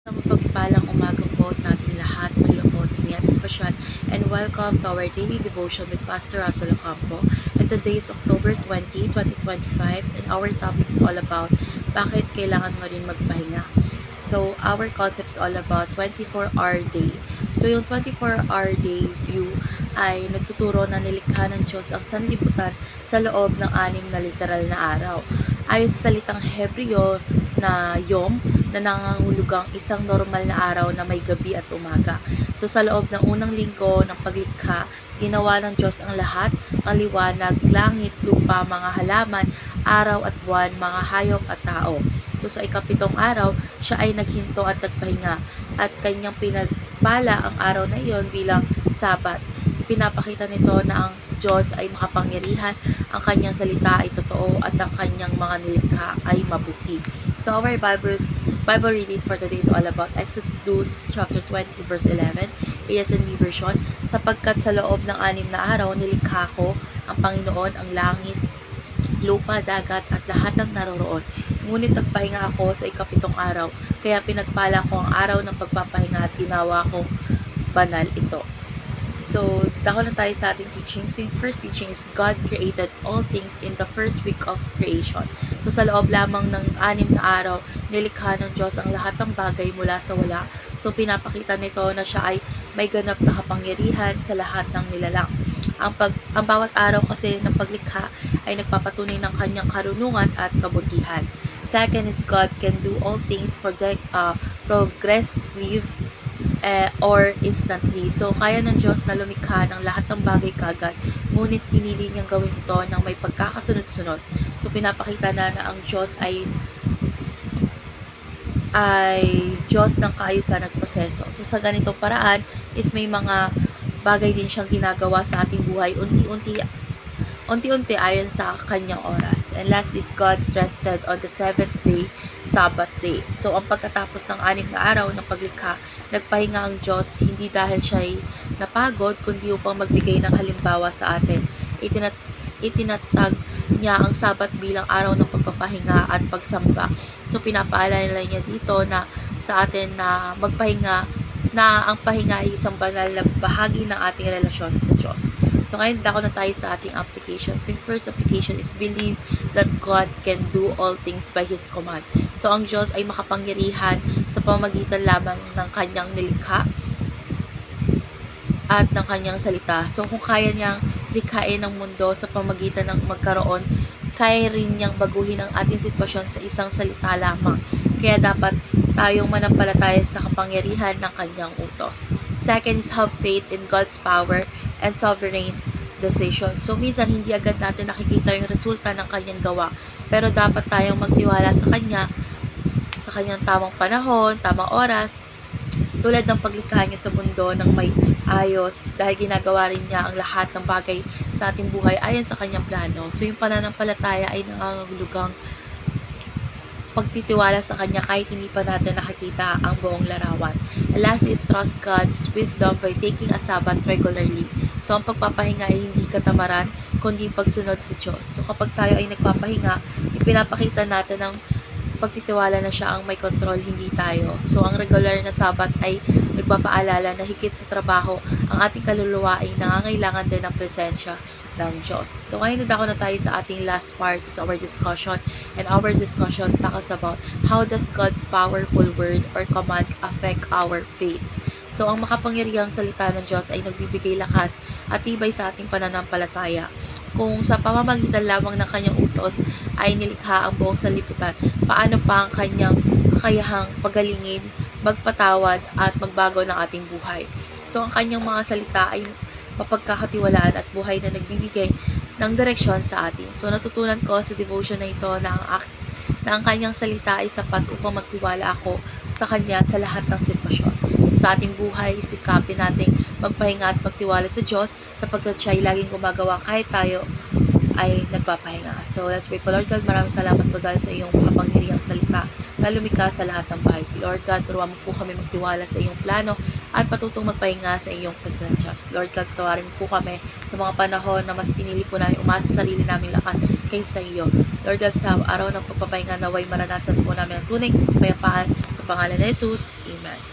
Mapagpalang umaga po sa ating lahat. Muli ako si Niat Espasyan and welcome to our daily devotion with Pastor Russell Ocampo. And today is October 20, 2025 and our topic is all about bakit kailangan mo rin magpahinga. So our concept is all about 24-hour day. So yung 24-hour day view ay nagtuturo na nilikha ng Diyos ang sanlibutan sa loob ng 6 na literal na araw. Ayon sa salitang Hebreo na Yom, na nangangahulugang isang normal na araw na may gabi at umaga. So sa loob ng unang linggo ng paglikha, ginawa ng Diyos ang lahat, ang liwanag, langit, lupa, mga halaman, araw at buwan, mga hayop at tao. So sa ikapitong araw, siya ay naghinto at nagpahinga at kanyang pinagpala ang araw na iyon bilang Sabat. Ipinapakita nito na ang Diyos ay makapangyarihan, ang kanyang salita ay totoo at ang kanyang mga nilikha ay mabuti. So our Bible readings for today is all about Exodus chapter 20 verse 11, ESV version. Sapagkat sa loob ng 6 na araw nilikha ko ang Panginoon ang langit, lupa, dagat at lahat ng naroroon. Ngunit nagpahinga ako sa ikapitong araw, kaya pinagpala ko ang araw ng pagpapahinga at ginawa kong banal ito. So, dako na tayo sa ating teaching. So, yung first teaching is God created all things in the first week of creation. So, sa loob lamang ng 6 na araw, nilikha ng Diyos ang lahat ng bagay mula sa wala. So, pinapakita nito na siya ay may ganap na kapangyarihan sa lahat ng nilalang. Ang bawat araw kasi ng paglikha ay nagpapatunay ng kanyang karunungan at kabutihan. Second is God can do all things progressively or instantly. So, kaya ng Diyos na lumikha ng lahat ng bagay kaagad, ngunit pinili niyang gawin ito ng may pagkakasunod-sunod. So, pinapakita na ang Diyos ay Diyos ng kaayusan at proseso. So, sa ganitong paraan is may mga bagay din siyang ginagawa sa ating buhay unti-unti ayon sa kanyang oras. And last is God rested on the 7th day, Sabbath day. So, ang pagkatapos ng 6 na araw ng paglikha, nagpahinga ang Diyos hindi dahil siya'y napagod, kundi upang magbigay ng halimbawa sa atin. Itinatag niya ang Sabat bilang araw ng pagpapahinga at pagsamba. So, pinapaalala niya dito na sa atin na magpahinga, na ang pahinga ay isang banal na bahagi ng ating relasyon sa Diyos. So, ngayon dako na tayo sa ating application. So, yung first application is believe that God can do all things by His command. So, ang Diyos ay makapangyarihan sa pamamagitan lamang ng kanyang nilikha at ng kanyang salita. So, kung kaya niyang likhain ang mundo sa pamamagitan ng magkaroon, kaya rin niyang baguhin ang ating sitwasyon sa isang salita lamang. Kaya dapat tayong manampalataya sa kapangyarihan ng kanyang utos. Second is have faith in God's power and sovereign decision. So, minsan hindi agad natin nakikita yung resulta ng kanyang gawa. Pero dapat tayong magtiwala sa kanyang tamang panahon, tamang oras, tulad ng paglikha niya sa mundo ng may ayos dahil ginagawa rin niya ang lahat ng bagay sa ating buhay ayon sa kanyang plano. So, yung pananampalataya ay nangangahulugang pagtitiwala sa kanya kahit hindi pa natin nakikita ang buong larawan. And last is trust God's wisdom by taking a Sabbath regularly. So, ang pagpapahinga ay hindi katamaran, kundi pagsunod sa Diyos. So, kapag tayo ay nagpapahinga, ipinapakita natin ang pagtitiwala na siya ang may control, hindi tayo. So, ang regular na Sabbath ay nagpapaalala na higit sa trabaho, ang ating kaluluwa ay nangangailangan din ng presensya ng Diyos. So, ngayon na tayo sa ating last part is our discussion. And our discussion talks about how does God's powerful word or command affect our faith. So, ang makapangyarihang salita ng Diyos ay nagbibigay lakas at tibay sa ating pananampalataya. Kung sa pamamagitan lamang ng kanyang utos ay nilikha ang buong sanlibutan, paano pa ang kanyang kakayahang pagalingin, magpatawad at magbago ng ating buhay. So, ang kanyang mga salita ay mapagkakatiwalaan at buhay na nagbibigay ng direksyon sa atin. So, natutunan ko sa devotion na ito na ang kanyang salita ay sapat upang magtiwala ako sa kanya sa lahat ng sitwasyon. So, sa ating buhay, sikapin nating magpahinga at magtiwala sa Diyos sapagkat siya ay laging gumagawa kahit tayo ay nagpapahinga. So, let's pray po. Lord God, maraming salamat po dahil sa iyong makapangyarihang salita na lumikha sa lahat ng bagay. Lord God, turuan mo po kami magtiwala sa iyong plano at patutong magpahinga sa iyong presensya. Lord God, tawarin mo po kami sa mga panahon na mas pinili po namin umasa sa sarili naming lakas kaysa sa iyo. Lord God, sa araw ng pagpapahinga naway maranasan po namin ang tunay na kapayapaan sa pangalan ni Jesus. Amen.